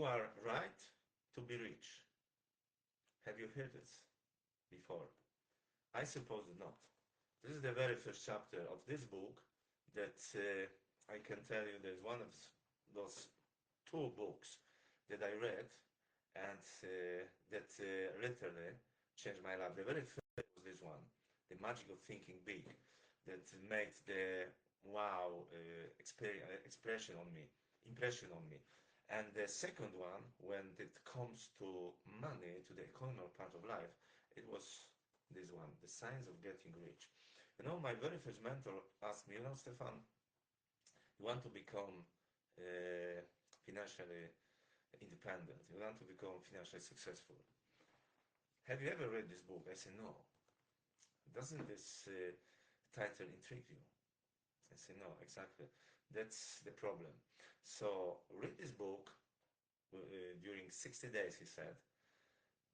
are right to be rich. Have you heard this before? I suppose not. This is the very first chapter of this book that I can tell you there's one of those two books that I read and that literally changed my life. The very first was this one, The Magic of Thinking Big, that made the wow expression on me, impression on me. And the second one, when it comes to money, to the economic part of life, it was this one, The Science of Getting Rich. You know, my very first mentor asked me, you know, Stefan, you want to become financially independent, you want to become financially successful. Have you ever read this book? I said, no. Doesn't this title intrigue you? I said, no, exactly. That's the problem. So read this book during 60 days, he said,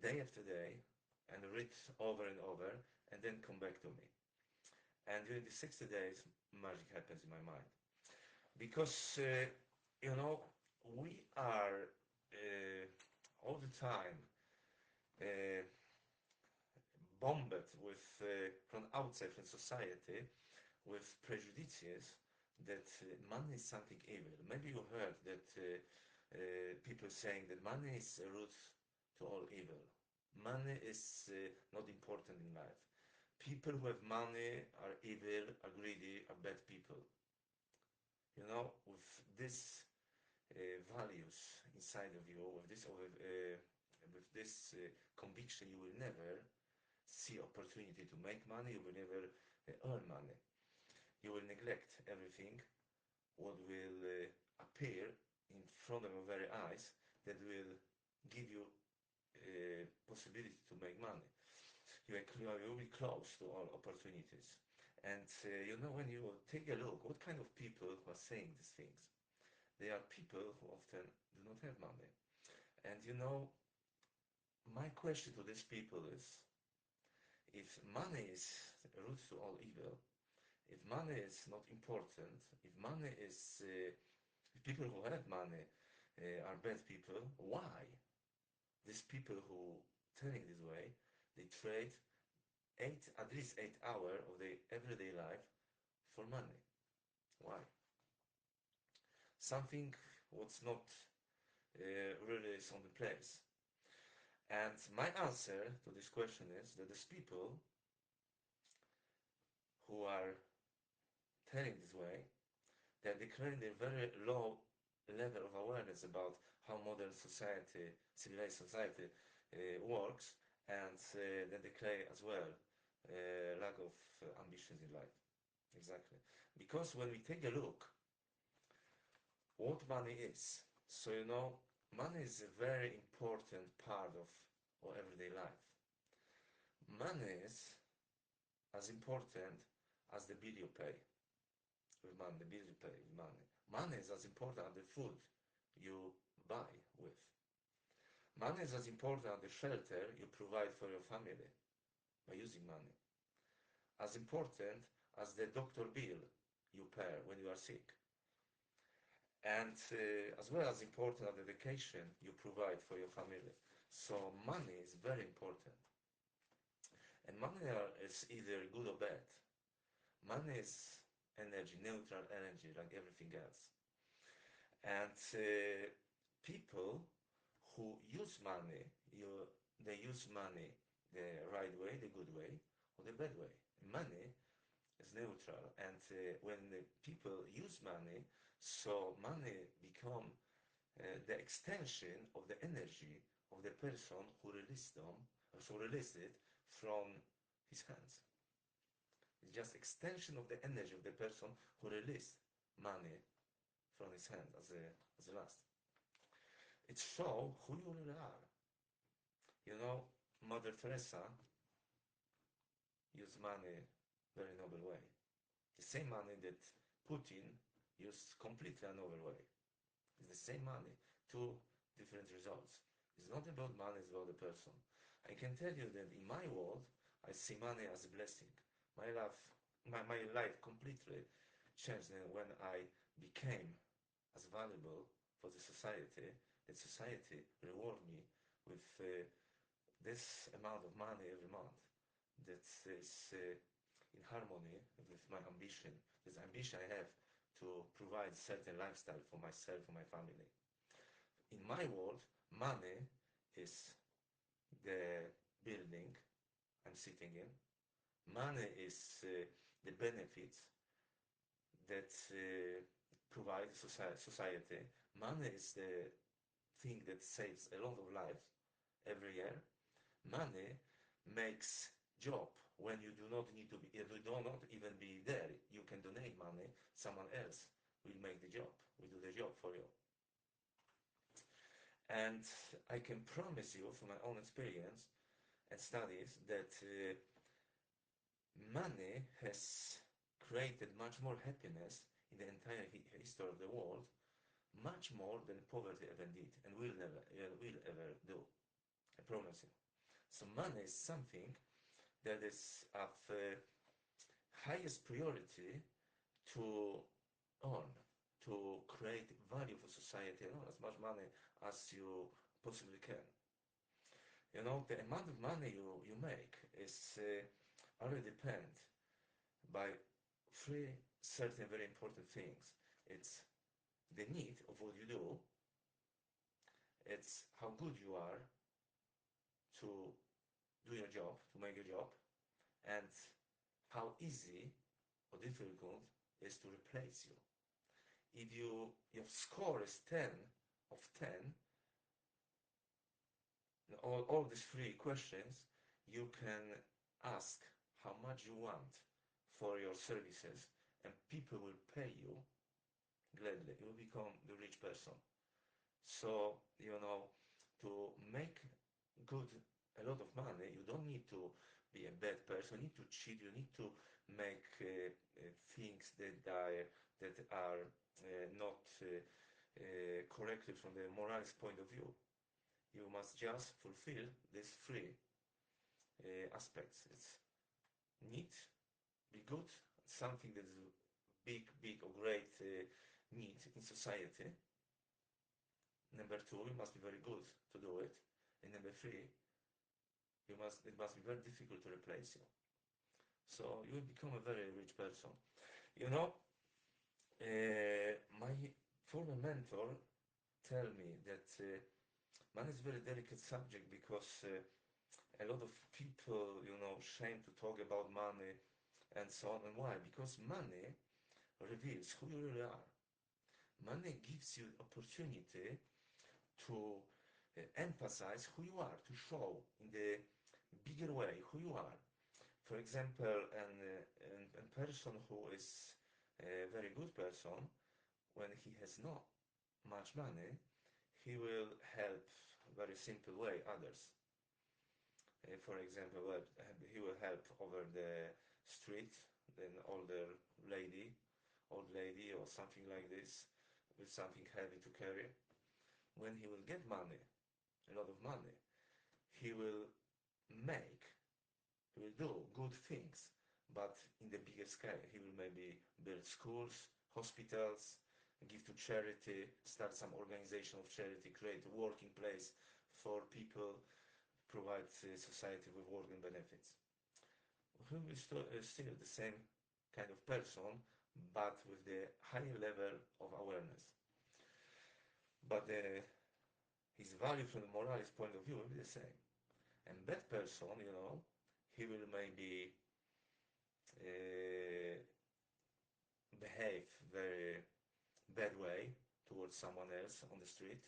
day after day, and read over and over, and then come back to me. And during the 60 days, magic happens in my mind. Because, you know, we are all the time uh, bombarded with, from outside, from society, with prejudices that money is something evil. Maybe you heard that people saying that money is a root to all evil. Money is not important in life. People who have money are evil, are greedy, are bad people. You know, with these values inside of you, with this conviction, you will never see opportunity to make money. You will never earn money. You will neglect everything what will appear in front of your very eyes that will give you possibility to make money. You will be close to all opportunities. And you know, when you take a look, what kind of people who are saying these things? They are people who often do not have money. And you know, my question to these people is, if money is a root to all evil, if money is not important, if money is, if people who have money are bad people, why? These people who turning this way, they trade at least 8 hours of their everyday life for money. Why? Something what's not really is on the place. And my answer to this question is that these people who are telling this way, they're declaring a very low level of awareness about how modern society, civilized society, works, and they declare as well lack of ambitions in life. Exactly. Because when we take a look, what money is, so you know, money is a very important part of our everyday life. Money is as important as the bill you pay with money, the bill you pay with money. Money is as important as the food you buy with. Money is as important as the shelter you provide for your family by using money. As important as the doctor bill you pay when you are sick. And as well as important as the vacation you provide for your family. So money is very important. And money is either good or bad. Money is energy, neutral energy, like everything else. And people who use money, they use money the right way, the good way, or the bad way. Money is neutral, and when the people use money, so money become the extension of the energy of the person who released them, so released it from his hands. It's just extension of the energy of the person who released money from his hand as a last. It shows who you really are. You know, Mother Teresa used money very noble way. The same money that Putin used completely another way. It's the same money, two different results. It's not about money, it's about the person. I can tell you that in my world, I see money as a blessing. My life completely changed when I became as valuable for the society that society reward me with this amount of money every month that is in harmony with my ambition, this ambition I have to provide certain lifestyle for myself and my family. In my world, money is the building I'm sitting in. Money is the benefits that provide society. Money is the thing that saves a lot of lives every year. Money makes job when you do not need to be, you do not even be there. You can donate money. Someone else will make the job. Will do the job for you. And I can promise you from my own experience and studies that money has created much more happiness in the entire history of the world, much more than poverty ever did and will ever do. I promise you. So money is something that is of highest priority to earn, to create value for society and earn as much money as you possibly can. You know, the amount of money you make is only depend by three certain very important things. It's the need of what you do, it's how good you are to do your job, to make your job, and how easy or difficult it is to replace you. If your score is 10 of 10, all these three questions, you can ask how much you want for your services, and people will pay you gladly. You will become the rich person. So, you know, to make good a lot of money, you don't need to be a bad person. You need to cheat. You need to make things that are not corrected from the moralist point of view. You must just fulfill these three aspects. It's need, be good, something that is big or great need in society. Number two, you must be very good to do it. And number three, it must be very difficult to replace you. So you will become a very rich person. You know, my former mentor tell me that money is a very delicate subject because a lot of people, you know, shame to talk about money and so on. And why? Because money reveals who you really are. Money gives you opportunity to emphasize who you are, to show in the bigger way who you are. For example, a person who is a very good person, when he has not much money, he will help very simple way others. For example, he will help over the street, an old lady or something like this, with something heavy to carry. When he will get money, a lot of money, he will make, he will do good things, but in the bigger scale. He will maybe build schools, hospitals, give to charity, start some organization of charity, create a working place for people, provide society with working benefits. He will still the same kind of person, but with the higher level of awareness. But his value from the moralist point of view will be the same. And that person, you know, he will maybe behave very bad way towards someone else on the street,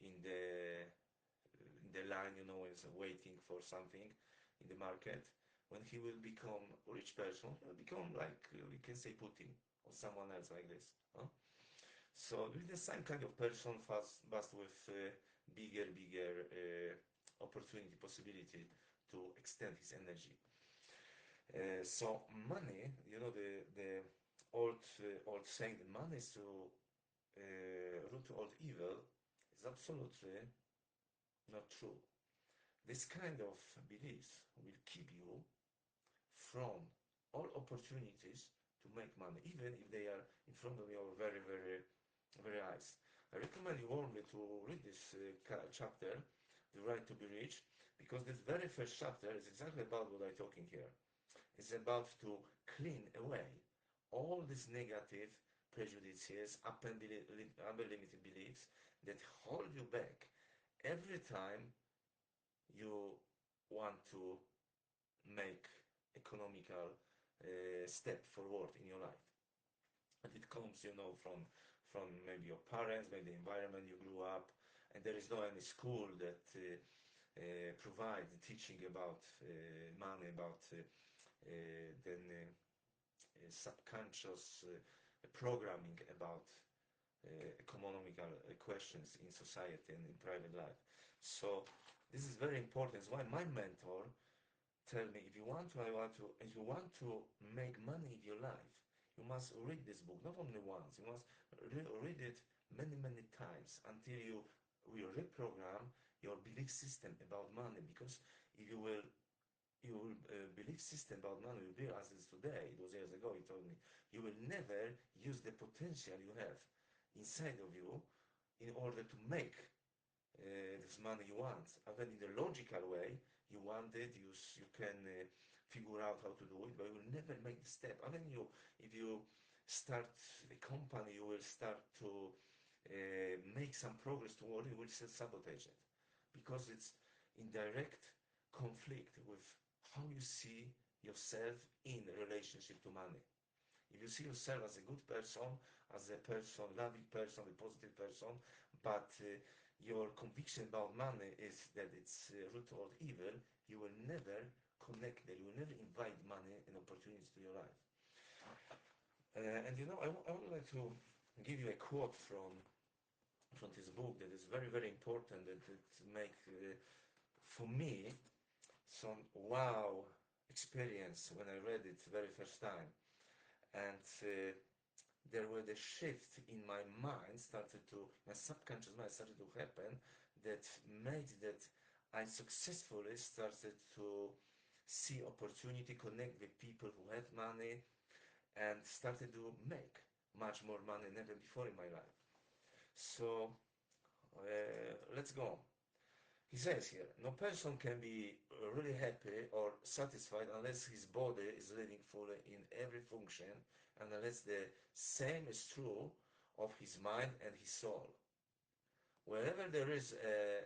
in the line, you know, is waiting for something in the market. When he will become a rich person, he will become like we can say Putin or someone else like this. Huh? So the same kind of person, but with bigger opportunity, possibility to extend his energy. So money, you know, the old saying that money is to root to all evil is absolutely not true. This kind of beliefs will keep you from all opportunities to make money, even if they are in front of your very eyes. I recommend you warmly to read this chapter, The Right to be Rich, because this very first chapter is exactly about what I'm talking here. It's about to clean away all these negative prejudices, upper limited beliefs that hold you back every time you want to make economical step forward in your life. And it comes, from maybe your parents, maybe the environment you grew up, and there is no any school that provide teaching about money, about then subconscious programming about economical questions in society and in private life. So this is very important. It's why my mentor tell me, if you want to make money in your life, you must read this book not only once. You must read it many times until you will reprogram your belief system about money. Because if you will your belief system about money will be as it is today, it was years ago, he told me, you will never use the potential you have inside of you in order to make this money you want. Even in the logical way, you want it, you can figure out how to do it, but you will never make the step. Even if you start a company, you will start to make some progress toward it, you will still sabotage it because it's in direct conflict with how you see yourself in relationship to money. If you see yourself as a good person, as a person, loving person, a positive person, but your conviction about money is that it's root toward evil, you will never connect that. You will never invite money and opportunities to your life. I would like to give you a quote from this book that is very important, that it make for me some wow experience when I read it very first time. And there were the shift in my mind my subconscious mind started to happen that made that I successfully started to see opportunity, connect with people who had money, and started to make much more money than ever before in my life. So let's go on. He says here, no person can be really happy or satisfied unless his body is living fully in every function, and unless the same is true of his mind and his soul. Wherever there is an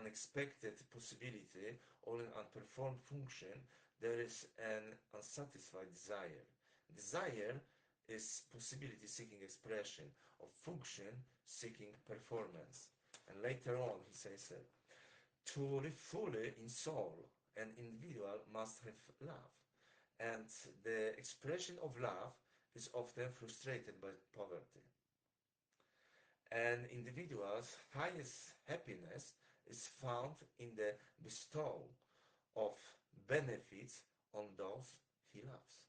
unexpected possibility or an unperformed function, there is an unsatisfied desire. Desire is possibility seeking expression, of function seeking performance. And later on, he says that to live fully in soul, an individual must have love. And the expression of love is often frustrated by poverty. An individual's highest happiness is found in the bestowal of benefits on those he loves.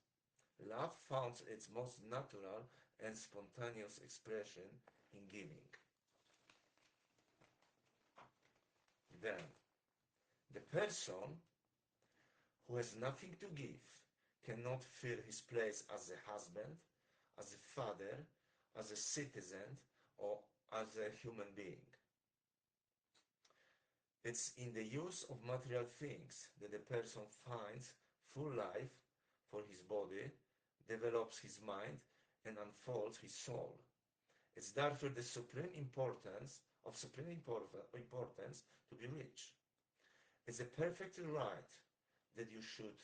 Love finds its most natural and spontaneous expression in giving. Then, the person who has nothing to give cannot fill his place as a husband, as a father, as a citizen, or as a human being. It's in the use of material things that the person finds full life for his body, develops his mind, and unfolds his soul. It's therefore the supreme importance to be rich. It's a perfect right that you should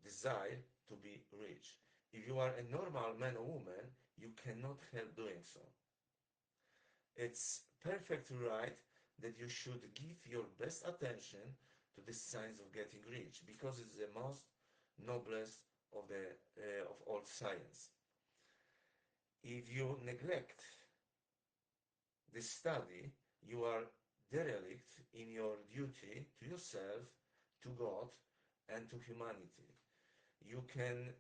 desire to be rich. If you are a normal man or woman, you cannot help doing so. It's perfect right that you should give your best attention to the science of getting rich, because it's the most noblest of all science. If you neglect this study, you are derelict in your duty to yourself, to God, and to humanity. You can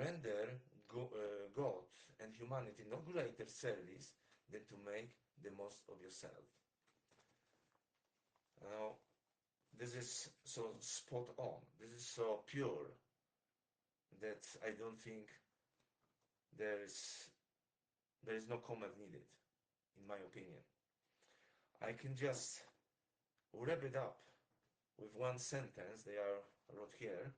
render God and humanity no greater service than to make the most of yourself. Now, this is so spot on. This is so pure that I don't think there is no comment needed. in my opinion. I can just wrap it up with one sentence they are wrote here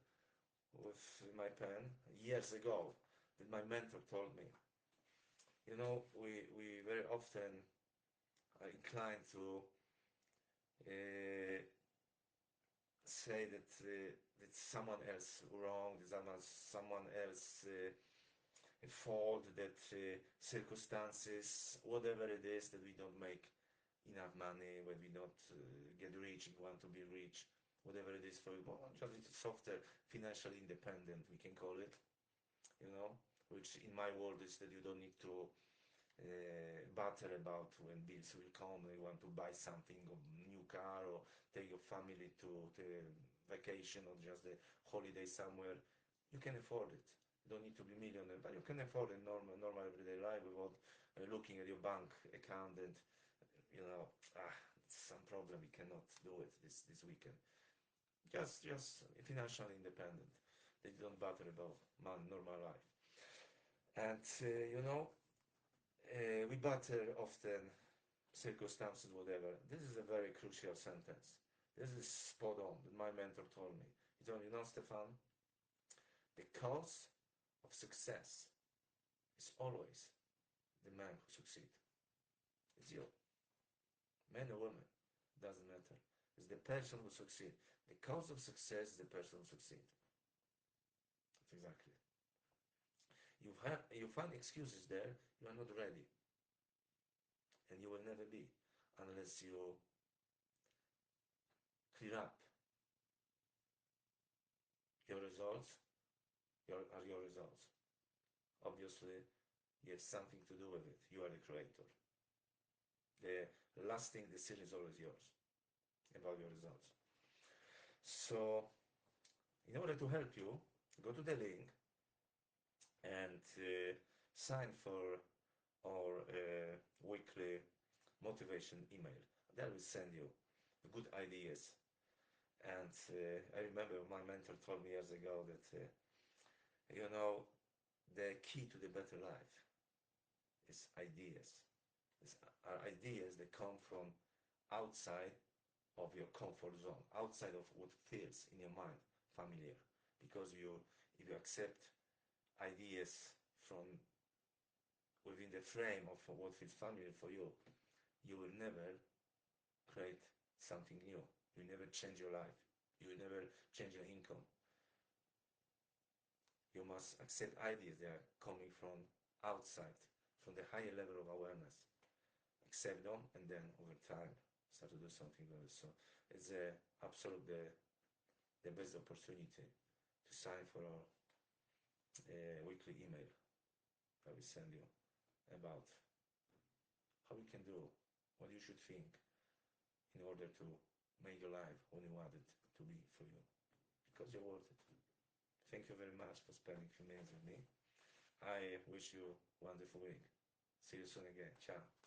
with my pen years ago that my mentor told me. You know, we very often are inclined to uh, say that someone else wrong, that someone else fault, that circumstances, whatever it is, that we don't make enough money, when we don't get rich, we want to be rich, whatever it is for you, just it's softer, financially independent, we can call it, you know, which in my world is that you don't need to bother about when bills will come, you want to buy something, a new car, or take your family to vacation or just a holiday somewhere. You can afford it. You don't need to be millionaire, but you can afford a normal everyday life without looking at your bank account and you know, some problem, we cannot do it this weekend. Just financially independent. They don't bother about normal life. And you know, we bother often circumstances, whatever. This is a very crucial sentence. This is spot on that my mentor told me. He told me, you know, Stefan, the cause of success is always the man who succeeds. It's you. Man or woman, doesn't matter. It's the person who succeeds. The cause of success is the person who succeeds. That's exactly. You find excuses there, you are not ready. And you will never be unless you clear up your results, are your results. Obviously, you have something to do with it. You are the creator. The lasting decision is always yours about your results. So, in order to help you, go to the link and sign for our weekly motivation email. That will send you good ideas. And I remember my mentor told me years ago that, you know, the key to the better life is ideas. Are ideas that come from outside of your comfort zone, outside of what feels in your mind familiar. Because if you accept ideas from within the frame of what feels familiar for you, you will never create something new. You never change your life. You will never change your income. You must accept ideas that are coming from outside, from the higher level of awareness. Accept them, and then over time start to do something good. So it's absolutely the best opportunity to sign for our weekly email that we send you about how you can do, what you should think in order to make your life what you want it to be for you, because you're worth it. Thank you very much for spending a few minutes with me. I wish you a wonderful week. See you soon again. Ciao.